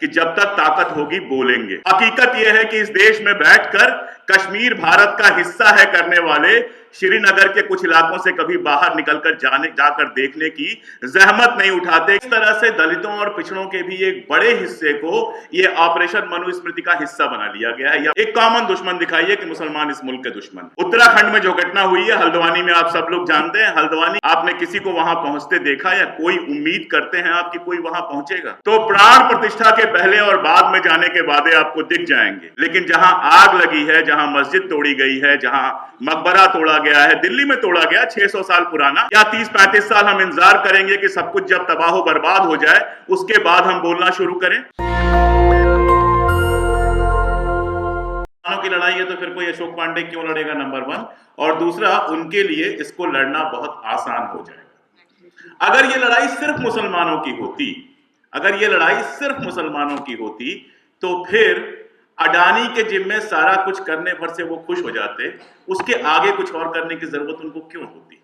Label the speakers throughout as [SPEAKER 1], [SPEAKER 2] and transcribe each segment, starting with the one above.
[SPEAKER 1] कि जब तक ताकत होगी बोलेंगे। हकीकत यह है कि इस देश में बैठकर कश्मीर भारत का हिस्सा है करने वाले श्रीनगर के कुछ इलाकों से कभी बाहर निकलकर जाकर देखने की जहमत नहीं उठाते। इस तरह से दलितों और पिछड़ों के भी एक बड़े हिस्से को ये ऑपरेशन मनुस्मृति का हिस्सा बना लिया गया है। एक कॉमन दुश्मन दिखाइए कि मुसलमान इस मुल्क के दुश्मन। उत्तराखंड में जो घटना हुई है हल्द्वानी में, आप सब लोग जानते हैं। हल्द्वानी, आपने किसी को वहां पहुंचते देखा या कोई उम्मीद करते हैं आपकी कोई वहां पहुंचेगा? तो प्राण प्रतिष्ठा के पहले और बाद में जाने के वादे आपको दिख जाएंगे, लेकिन जहां आग लगी है, जहां मस्जिद तोड़ी गई है, जहां मकबरा तोड़ा गया है, दिल्ली में तोड़ा गया 600 साल पुराना, या 30-35 साल हम इंतजार करेंगे कि सब कुछ जब तबाह बर्बाद हो जाए उसके बाद हम बोलना शुरू करें? की लड़ाई है तो फिर कोई अशोक पांडे क्यों लड़ेगा, नंबर 1। और दूसरा, उनके लिए इसको लड़ना बहुत आसान हो जाएगा। अगर ये लड़ाई सिर्फ मुसलमानों की होती, अगर ये लड़ाई सिर्फ मुसलमानों की होती तो फिर अडानी के जिम्मे सारा कुछ करने भर से वो खुश हो जाते, उसके आगे कुछ और करने की जरूरत उनको क्यों होती?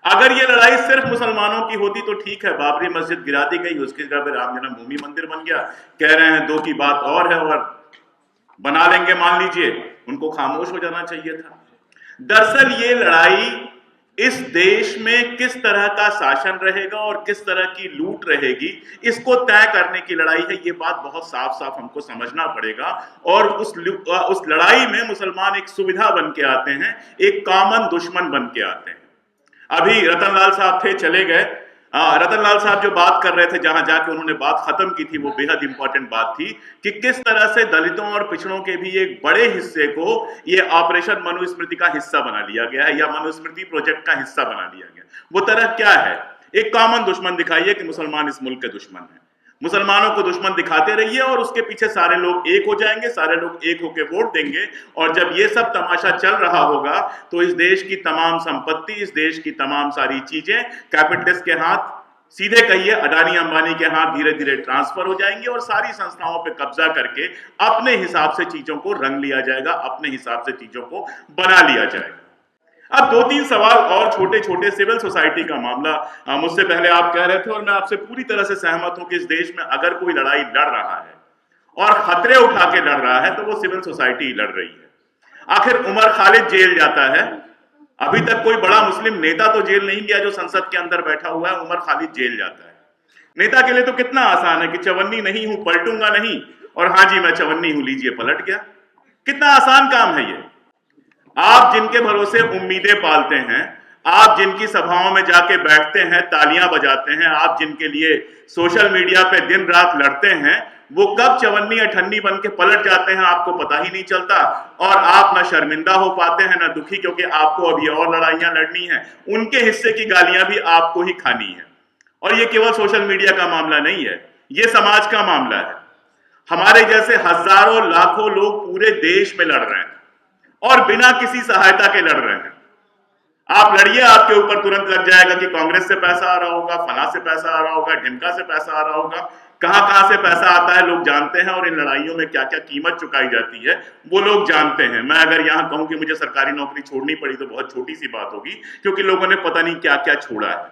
[SPEAKER 1] अगर ये लड़ाई सिर्फ मुसलमानों की होती तो ठीक है, बाबरी मस्जिद गिरा दी गई, उसकी जगह पे राम जन्मभूमि मंदिर बन गया, कह रहे हैं 2 की बात और है और बना लेंगे, मान लीजिए, उनको खामोश हो जाना चाहिए था। दरअसल ये लड़ाई इस देश में किस तरह का शासन रहेगा और किस तरह की लूट रहेगी, इसको तय करने की लड़ाई है। ये बात बहुत साफ साफ हमको समझना पड़ेगा। और उस लड़ाई में मुसलमान एक सुविधा बन के आते हैं, एक कॉमन दुश्मन बन के आते हैं। अभी रतनलाल साहब थे, चले गए। रतनलाल साहब जो बात कर रहे थे, जहां जाके उन्होंने बात खत्म की थी, वो बेहद इंपॉर्टेंट बात थी कि किस तरह से दलितों और पिछड़ों के भी एक बड़े हिस्से को ये ऑपरेशन मनुस्मृति का हिस्सा बना लिया गया है, या मनुस्मृति प्रोजेक्ट का हिस्सा बना लिया गया। वो तरह क्या है? एक कॉमन दुश्मन दिखाइए कि मुसलमान इस मुल्क के दुश्मन है। मुसलमानों को दुश्मन दिखाते रहिए और उसके पीछे सारे लोग एक हो जाएंगे, सारे लोग एक होकर वोट देंगे। और जब ये सब तमाशा चल रहा होगा तो इस देश की तमाम संपत्ति, इस देश की तमाम सारी चीजें कैपिटलिस्ट के हाथ, सीधे कहिए अडानी अंबानी के हाथ धीरे धीरे ट्रांसफर हो जाएंगी और सारी संस्थाओं पे कब्जा करके अपने हिसाब से चीजों को रंग लिया जाएगा, अपने हिसाब से चीजों को बना लिया जाएगा। अब 2-3 सवाल और छोटे छोटे। सिविल सोसाइटी का मामला, मुझसे पहले आप कह रहे थे और मैं आपसे पूरी तरह से सहमत हूं कि इस देश में अगर कोई लड़ाई लड़ रहा है और खतरे उठा के लड़ रहा है तो वो सिविल सोसाइटी लड़ रही है। आखिर उमर खालिद जेल जाता है, अभी तक कोई बड़ा मुस्लिम नेता तो जेल नहीं गया जो संसद के अंदर बैठा हुआ है, उमर खालिद जेल जाता है। नेता के लिए तो कितना आसान है कि चवन्नी नहीं हूं, पलटूंगा नहीं, और हाँ जी मैं चवन्नी हूं, लीजिए पलट गया। कितना आसान काम है ये। आप जिनके भरोसे उम्मीदें पालते हैं, आप जिनकी सभाओं में जाके बैठते हैं, तालियां बजाते हैं, आप जिनके लिए सोशल मीडिया पे दिन रात लड़ते हैं, वो कब चवन्नी अठन्नी बन के पलट जाते हैं आपको पता ही नहीं चलता। और आप ना शर्मिंदा हो पाते हैं ना दुखी, क्योंकि आपको अभी और लड़ाइयां लड़नी है, उनके हिस्से की गालियां भी आपको ही खानी है। और ये केवल सोशल मीडिया का मामला नहीं है, ये समाज का मामला है। हमारे जैसे हजारों लाखों लोग पूरे देश में लड़ रहे हैं और बिना किसी सहायता के लड़ रहे हैं। आप लड़िए, आपके ऊपर तुरंत लग जाएगा कि कांग्रेस से पैसा आ रहा होगा, फला से पैसा आ रहा होगा, ढिमका से पैसा आ रहा होगा। कहां से पैसा आता है लोग जानते हैं, और इन लड़ाइयों में क्या क्या कीमत चुकाई जाती है वो लोग जानते हैं। मैं अगर यहां कहूं कि मुझे सरकारी नौकरी छोड़नी पड़ी तो बहुत छोटी सी बात होगी, क्योंकि लोगों ने पता नहीं क्या क्या छोड़ा है।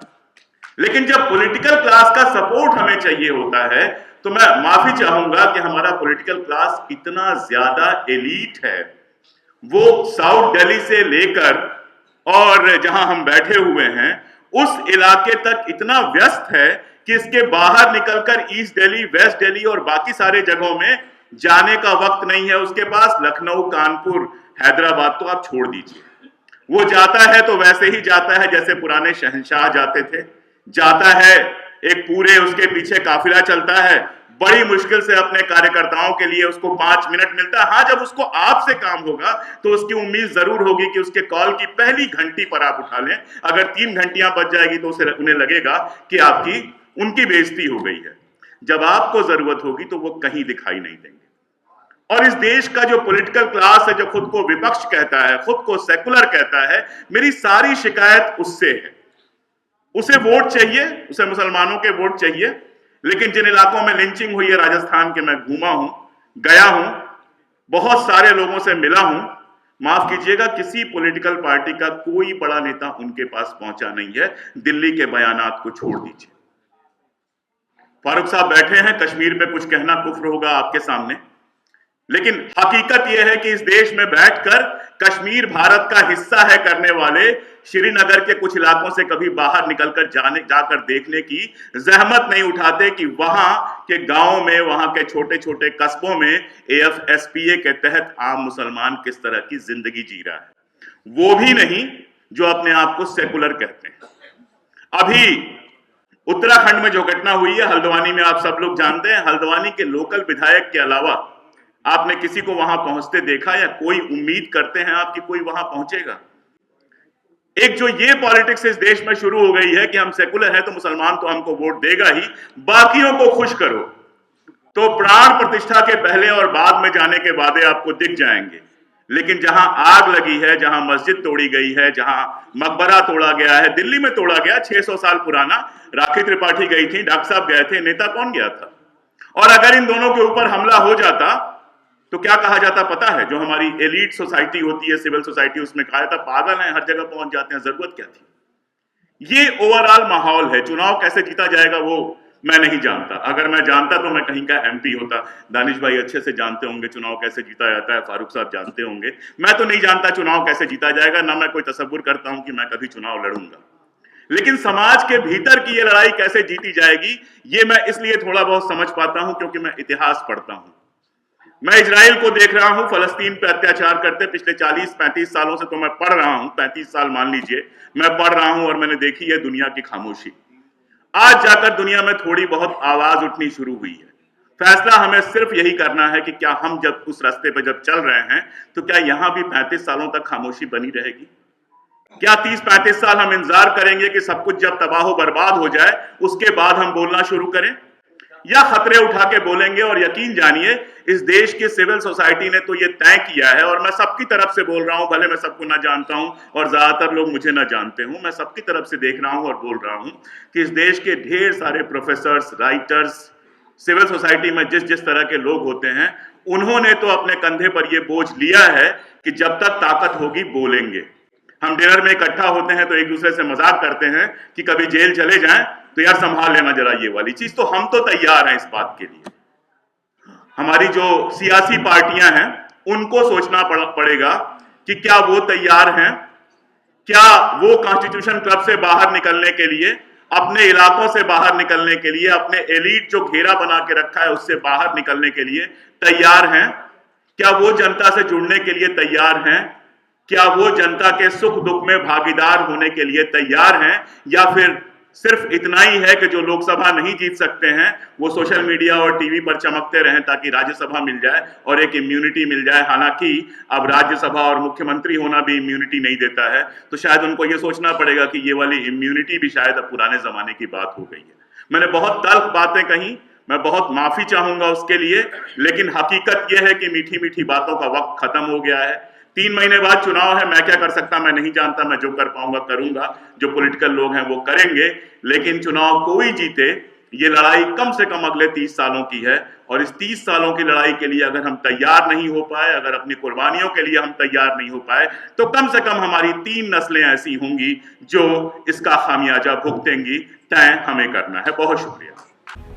[SPEAKER 1] लेकिन जब पॉलिटिकल क्लास का सपोर्ट हमें चाहिए होता है तो मैं माफी चाहूंगा कि हमारा पॉलिटिकल क्लास इतना ज्यादा एलीट है, वो साउथ दिल्ली से लेकर और जहां हम बैठे हुए हैं उस इलाके तक इतना व्यस्त है कि इसके बाहर निकलकर ईस्ट दिल्ली, वेस्ट दिल्ली और बाकी सारे जगहों में जाने का वक्त नहीं है उसके पास। लखनऊ, कानपुर, हैदराबाद तो आप छोड़ दीजिए, वो जाता है तो वैसे ही जाता है जैसे पुराने शहंशाह जाते थे। जाता है, एक पूरे उसके पीछे काफिला चलता है, बड़ी मुश्किल से अपने कार्यकर्ताओं के लिए उसको 5 मिनट मिलता है। हाँ, जब उसको आपसे काम होगा तो उसकी उम्मीद जरूर होगी कि उसके कॉल की पहली घंटी पर आप उठा लें। अगर 3 घंटियां बच जाएगी तो उन्हें लगेगा कि उनकी बेइज्जती हो गई है। जब आपको जरूरत होगी तो वो कहीं दिखाई नहीं देंगे। और इस देश का जो पॉलिटिकल क्लास है, जो खुद को विपक्ष कहता है, खुद को सेकुलर कहता है, मेरी सारी शिकायत उससे है। उसे वोट चाहिए, उसे मुसलमानों के वोट चाहिए। लेकिन जिन इलाकों में लिंचिंग हुई है राजस्थान के, मैं घूमा हूं, गया हूं, बहुत सारे लोगों से मिला हूं, माफ कीजिएगा किसी पॉलिटिकल पार्टी का कोई बड़ा नेता उनके पास पहुंचा नहीं है। दिल्ली के बयानात को छोड़ दीजिए, फारूक साहब बैठे हैं, कश्मीर पे कुछ कहना कुफ्र होगा आपके सामने, लेकिन हकीकत यह है कि इस देश में बैठकर कश्मीर भारत का हिस्सा है करने वाले श्रीनगर के कुछ इलाकों से कभी बाहर निकलकर जाकर देखने की जहमत नहीं उठाते कि वहां के गांवों में, वहां के छोटे छोटे कस्बों में AFSPA के तहत आम मुसलमान किस तरह की जिंदगी जी रहा है, वो भी नहीं जो अपने आप को सेकुलर कहते हैं। अभी उत्तराखंड में जो घटना हुई है हल्द्वानी में, आप सब लोग जानते हैं, हल्द्वानी के लोकल विधायक के अलावा आपने किसी को वहां पहुंचते देखा या कोई उम्मीद करते हैं आप कि कोई वहां पहुंचेगा? एक जो ये पॉलिटिक्स इस देश में शुरू हो गई है कि हम सेकुलर हैं तो मुसलमान तो हमको वोट देगा ही, बाकियों को खुश करो, तो प्राण प्रतिष्ठा के पहले और बाद में जाने के वादे आपको दिख जाएंगे। लेकिन जहां आग लगी है, जहां मस्जिद तोड़ी गई है, जहां मकबरा तोड़ा गया है, दिल्ली में तोड़ा गया 600 साल पुराना, राखी त्रिपाठी गई थी, डॉक्टर साहब गए थे, नेता कौन गया था? और अगर इन दोनों के ऊपर हमला हो जाता तो क्या कहा जाता पता है? जो हमारी एलीट सोसाइटी होती है, सिविल सोसाइटी, उसमें कहा जाता पागल है, हर जगह पहुंच जाते हैं, जरूरत क्या थी? ये ओवरऑल माहौल है। चुनाव कैसे जीता जाएगा वो मैं नहीं जानता, अगर मैं जानता तो मैं कहीं का MP होता। दानिश भाई अच्छे से जानते होंगे चुनाव कैसे जीता जाता है, फारूक साहब जानते होंगे, मैं तो नहीं जानता चुनाव कैसे जीता जाएगा, ना मैं कोई तसव्वुर करता हूं कि मैं कभी चुनाव लड़ूंगा। लेकिन समाज के भीतर की ये लड़ाई कैसे जीती जाएगी, ये मैं इसलिए थोड़ा बहुत समझ पाता हूं क्योंकि मैं इतिहास पढ़ता हूं। मैं इजराइल को देख रहा हूं, फलस्तीन पे अत्याचार करते पिछले 40-35 सालों से तो मैं पढ़ रहा हूं, 35 साल मान लीजिए मैं पढ़ रहा हूं, और मैंने देखी है दुनिया की खामोशी। आज जाकर दुनिया में थोड़ी बहुत आवाज उठनी शुरू हुई है। फैसला हमें सिर्फ यही करना है कि क्या हम जब उस रास्ते पर जब चल रहे हैं तो क्या यहां भी 35 सालों तक खामोशी बनी रहेगी? क्या 30-35 साल हम इंतजार करेंगे कि सब कुछ जब तबाह बर्बाद हो जाए उसके बाद हम बोलना शुरू करें, या खतरे उठा के बोलेंगे? और यकीन जानिए इस देश की सिविल सोसाइटी ने तो ये तय किया है, और मैं सबकी तरफ से बोल रहा हूं, भले मैं सबको ना जानता हूं और ज्यादातर लोग मुझे ना जानते हूं, मैं सबकी तरफ से देख रहा हूं और बोल रहा हूं कि इस देश के ढेर सारे प्रोफेसर्स, राइटर्स, सिविल सोसाइटी में जिस जिस तरह के लोग होते हैं, उन्होंने तो अपने कंधे पर यह बोझ लिया है कि जब तक ताकत होगी बोलेंगे। हम डिनर में इकट्ठा होते हैं तो एक दूसरे से मजाक करते हैं कि कभी जेल चले जाएं तो यार संभाल लेना जरा ये वाली चीज, तो हम तो तैयार हैं इस बात के लिए। हमारी जो सियासी पार्टियां हैं उनको सोचना पड़ेगा कि क्या वो तैयार हैं, क्या वो कॉन्स्टिट्यूशन क्लब से बाहर निकलने के लिए, अपने इलाकों से बाहर निकलने के लिए, अपने एलीट जो घेरा बना के रखा है उससे बाहर निकलने के लिए तैयार हैं? क्या वो जनता से जुड़ने के लिए तैयार हैं? क्या वो जनता के सुख दुख में भागीदार होने के लिए तैयार हैं? या फिर सिर्फ इतना ही है कि जो लोकसभा नहीं जीत सकते हैं वो सोशल मीडिया और टीवी पर चमकते रहें ताकि राज्यसभा मिल जाए और एक इम्यूनिटी मिल जाए? हालांकि अब राज्यसभा और मुख्यमंत्री होना भी इम्यूनिटी नहीं देता है, तो शायद उनको ये सोचना पड़ेगा कि ये वाली इम्यूनिटी भी शायद अब पुराने जमाने की बात हो गई है। मैंने बहुत तल्ख बातें कही, मैं बहुत माफी चाहूंगा उसके लिए, लेकिन हकीकत यह है कि मीठी मीठी बातों का वक्त खत्म हो गया है। 3 महीने बाद चुनाव है, मैं क्या कर सकता मैं नहीं जानता, मैं जो कर पाऊंगा करूंगा, जो पॉलिटिकल लोग हैं वो करेंगे, लेकिन चुनाव कोई जीते ये लड़ाई कम से कम अगले 30 सालों की है, और इस 30 सालों की लड़ाई के लिए अगर हम तैयार नहीं हो पाए, अगर अपनी कुर्बानियों के लिए हम तैयार नहीं हो पाए, तो कम से कम हमारी 3 नस्लें ऐसी होंगी जो इसका खामियाजा भुगतेंगी। तय हमें करना है। बहुत शुक्रिया।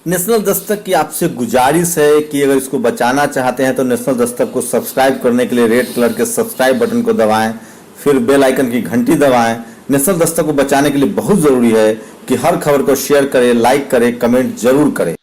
[SPEAKER 2] नेशनल दस्तक की आपसे गुजारिश है कि अगर इसको बचाना चाहते हैं तो नेशनल दस्तक को सब्सक्राइब करने के लिए रेड कलर के सब्सक्राइब बटन को दबाएं, फिर बेल आइकन की घंटी दबाएं। नेशनल दस्तक को बचाने के लिए बहुत जरूरी है कि हर खबर को शेयर करें, लाइक करें, कमेंट जरूर करें।